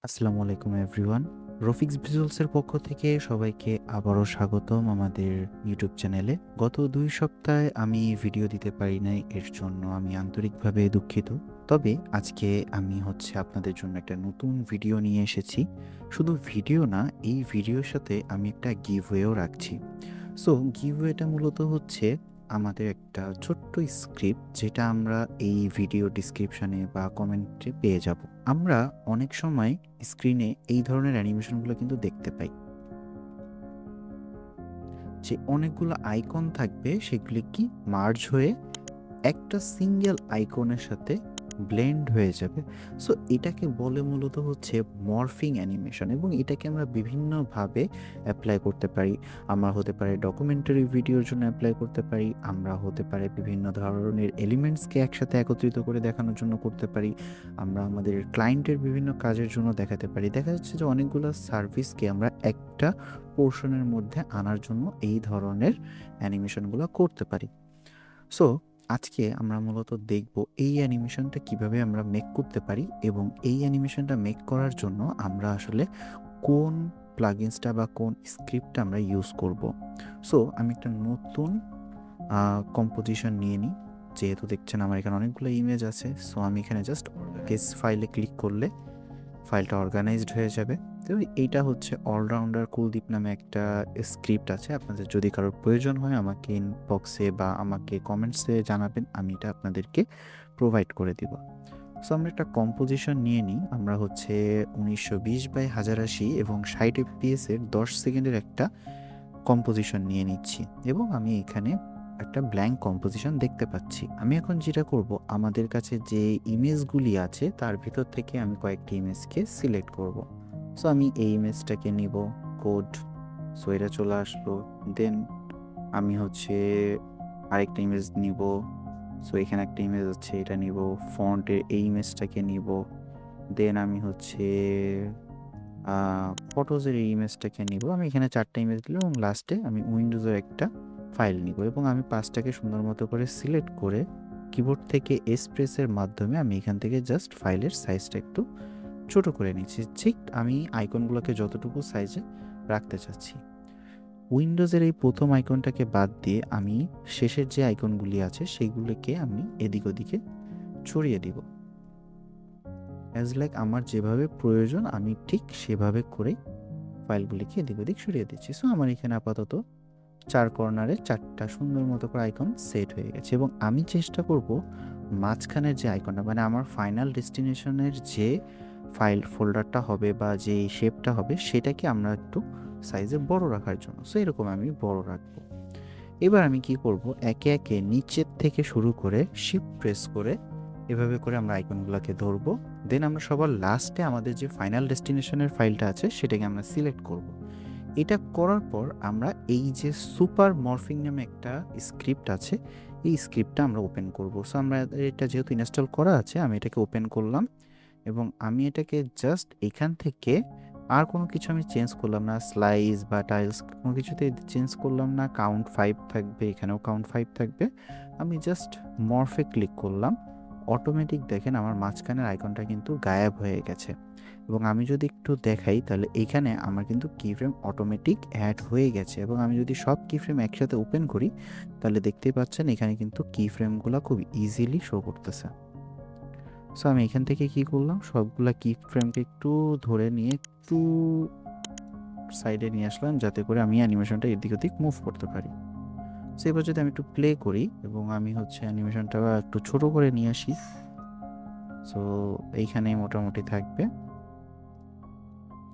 আসসালামু আলাইকুম এভরিওয়ান। রফিক্স ভিজুয়ালসের পক্ষ থেকে সবাইকে আবারও স্বাগতম আমাদের ইউটিউব চ্যানেলে। গত ২ সপ্তাহে আমি ভিডিও দিতে পারি নাই, এর জন্য আমি আন্তরিকভাবে দুঃখিত। তবে আজকে আমি আপনাদের জন্য একটা নতুন ভিডিও নিয়ে এসেছি। শুধু ভিডিও না, এই ভিডিওর সাথে আমি একটা গিভওয়েও রাখছি। সো গিভওয়েটা মূলত আমাদের একটা ছোট্ট স্ক্রিপ্ট, যেটা আমরা এই ভিডিও ডিসক্রিপশনে বা কমেন্টে পেয়ে যাব। আমরা অনেক সময় স্ক্রিনে এই ধরনের অ্যানিমেশনগুলো কিন্তু দেখতে পাই, যে অনেকগুলো আইকন থাকবে, সেগুলি কি মার্জ হয়ে একটা সিঙ্গেল আইকনের সাথে ব্লেন্ড হয়ে যাবে। সো এটাকে বলে মূলত মরফিং অ্যানিমেশন, এবং এটাকে আমরা বিভিন্নভাবে অ্যাপ্লাই করতে পারি। আমরা হতে পারে ডকুমেন্টারি ভিডিওর জন্য অ্যাপ্লাই করতে পারি, আমরা হতে পারে বিভিন্ন ধরনের এলিমেন্টসকে একসাথে একত্রিত করে দেখানোর জন্য করতে পারি, আমরা আমাদের ক্লায়েন্টের বিভিন্ন কাজের জন্য দেখাতে পারি। দেখা যাচ্ছে যে অনেকগুলো সার্ভিসকে আমরা একটা পোর্শনের মধ্যে আনার জন্য এই ধরনের অ্যানিমেশনগুলো করতে পারি। সো আজকে আমরা মূলত দেখব এই অ্যানিমেশনটা কিভাবে আমরা মেক করতে পারি, এবং এই অ্যানিমেশনটা মেক করার জন্য আমরা আসলে কোন প্লাগইনসটা বা কোন স্ক্রিপ্টটা আমরা ইউজ করব। সো আমি একটা নতুন কম্পোজিশন নিয়ে নিই। যেহেতু দেখছেন আমার এখানে অনেকগুলো ইমেজ আছে, সো আমি এখানে জাস্ট কেস ফাইলে ক্লিক করলে ফাইলটা অর্গানাইজড হয়ে যাবে। তো এইটা অলরাউন্ডার কুলদীপ নামে একটা স্ক্রিপ্ট আছে। আপনাদের যদি কারোর প্রয়োজন হয় আমাকে ইনবক্সে বা আমাকে কমেন্টসে জানাবেন, আমি এটা আপনাদেরকে প্রোভাইড করে দিব। সো আমরা একটা কম্পোজিশন নিয়ে নিই। আমরা 1920x1080 এবং 60 fps এর 10 সেকেন্ডের একটা কম্পোজিশন নিয়ে নিচ্ছি, এবং আমি এখানে একটা ব্ল্যাঙ্ক কম্পোজিশন দেখতে পাচ্ছি। আমি এখন যেটা করব, আমাদের কাছে যে ইমেজগুলি আছে তার ভিতর থেকে আমি কয়েকটি ইমেজকে সিলেক্ট করব। সো আমি এই ইমেজটাকে নিব, কোড, সো এটা চলে আসলো। দেন আমি আরেকটা ইমেজ নিব, সো এখানে একটা ইমেজ আছে, এটা নিব। ফন্টের এই ইমেজটাকে নিব। দেন আমি ফটোজের এই ইমেজটাকে নিব। আমি এখানে 4টা ইমেজ দিলাম, এবং লাস্টে আমি উইন্ডোজের একটা ফাইল নিব, এবং আমি 5টাকে সুন্দর মতো করে সিলেক্ট করে কিবোর্ড থেকে এসপ্রেসের মাধ্যমে আমি এখান থেকে জাস্ট ফাইলের সাইজটা একটু ছোট করে নিচ্ছি, ঠিক আমি আইকনগুলোকে যতটুকু সাইজে রাখতে চাচ্ছি। উইন্ডোজের এই প্রথম আইকনটাকে বাদ দিয়ে আমি শেষের যে আইকনগুলি আছে সেইগুলোকে আমি এদিক ওদিকে ছড়িয়ে দিব। অ্যাজ লাইক আমার যেভাবে প্রয়োজন আমি ঠিক সেভাবে করে ফাইলগুলিকে এদিক ওদিক সরিয়ে দিচ্ছি। সো আমার এখানে আপাতত 4 কর্নারে 4টা সুন্দর মতো করে আইকন সেট হয়ে গেছে, এবং আমি চেষ্টা করব মাঝখানের যে আইকনটা, মানে আমার ফাইনাল ডেস্টিনেশনের যে ফাইল ফোল্ডারটা হবে বা যে শেপটা হবে, সেটাকে আমরা একটু সাইজে বড় রাখার জন্য। সো এরকম আমি বড় রাখবো। এবার আমি কি করব, একে একে নিচের থেকে শুরু করে শিফট প্রেস করে এভাবে করে আমরা আইকনগুলোকে ধরবো। দেন আমরা সবার লাস্টে আমাদের যে ফাইনাল ডেস্টিনেশনের ফাইলটা আছে সেটাকে আমরা সিলেক্ট করব। এটা করার পর আমরা এই যে সুপার মরফিং নামে একটা স্ক্রিপ্ট আছে, এই স্ক্রিপ্টটা আমরা ওপেন করব। সো আমরা এটা যেহেতু ইনস্টল করা আছে, আমি এটাকে ওপেন করলাম, এবং আমি এটাকে জাস্ট এখান থেকে আর কোনো কিছু আমি চেঞ্জ করলাম না, স্লাইস বা টাইলস কোনো কিছুতে চেঞ্জ করলাম না। কাউন্ট 5 থাকবে, এখানেও কাউন্ট 5 থাকবে। আমি জাস্ট মরফে ক্লিক করলাম, অটোমেটিক দেখেন আমার মাঝখানের আইকনটা কিন্তু গায়েব হয়ে গেছে। এবং আমি যদি একটু দেখাই, তাহলে এইখানে আমার কিন্তু কিফ্রেম অটোমেটিক অ্যাড হয়ে গেছে, এবং আমি যদি সব কিফ্রেম একসাথে ওপেন করি, তাহলে দেখতেই পাচ্ছেন এখানে কিন্তু কিফ্রেমগুলো খুব ইজিলি শো করতেছে। সো আমি এখান থেকে কি করলাম, সবগুলা কি ফ্রেমকে একটু ধরে নিয়ে একটু সাইডে নিয়ে আসলাম, যাতে করে আমি অ্যানিমেশনটা এদিক ওদিক মুভ করতে পারি। সো এবার যদি আমি একটু প্লে করি, এবং আমি অ্যানিমেশনটা একটু ছোট করে নিয়ে আসি, সো এইখানে মোটামুটি থাকবে।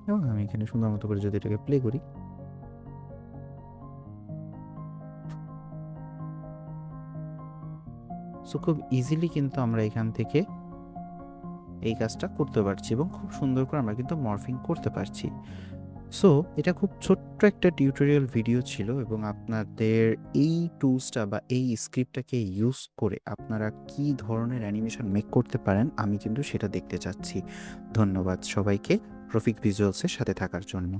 এবং আমি এখানে সুন্দর মতো করে যদি এটাকে প্লে করি, সো খুব ইজিলি কিন্তু আমরা এখান থেকে এই কাজটা করতে পারছি, এবং খুব সুন্দর করে আমরা কিন্তু মর্ফিং করতে পারছি। সো এটা খুব ছোট্ট একটা টিউটোরিয়াল ভিডিও ছিল, এবং আপনাদের এই টুলসটা বা এই স্ক্রিপ্টটাকে ইউজ করে আপনারা কি ধরনের অ্যানিমেশন মেক করতে পারেন, আমি কিন্তু সেটা দেখতে চাচ্ছি। ধন্যবাদ সবাইকে রফিক ভিজুয়ালসের সাথে থাকার জন্য।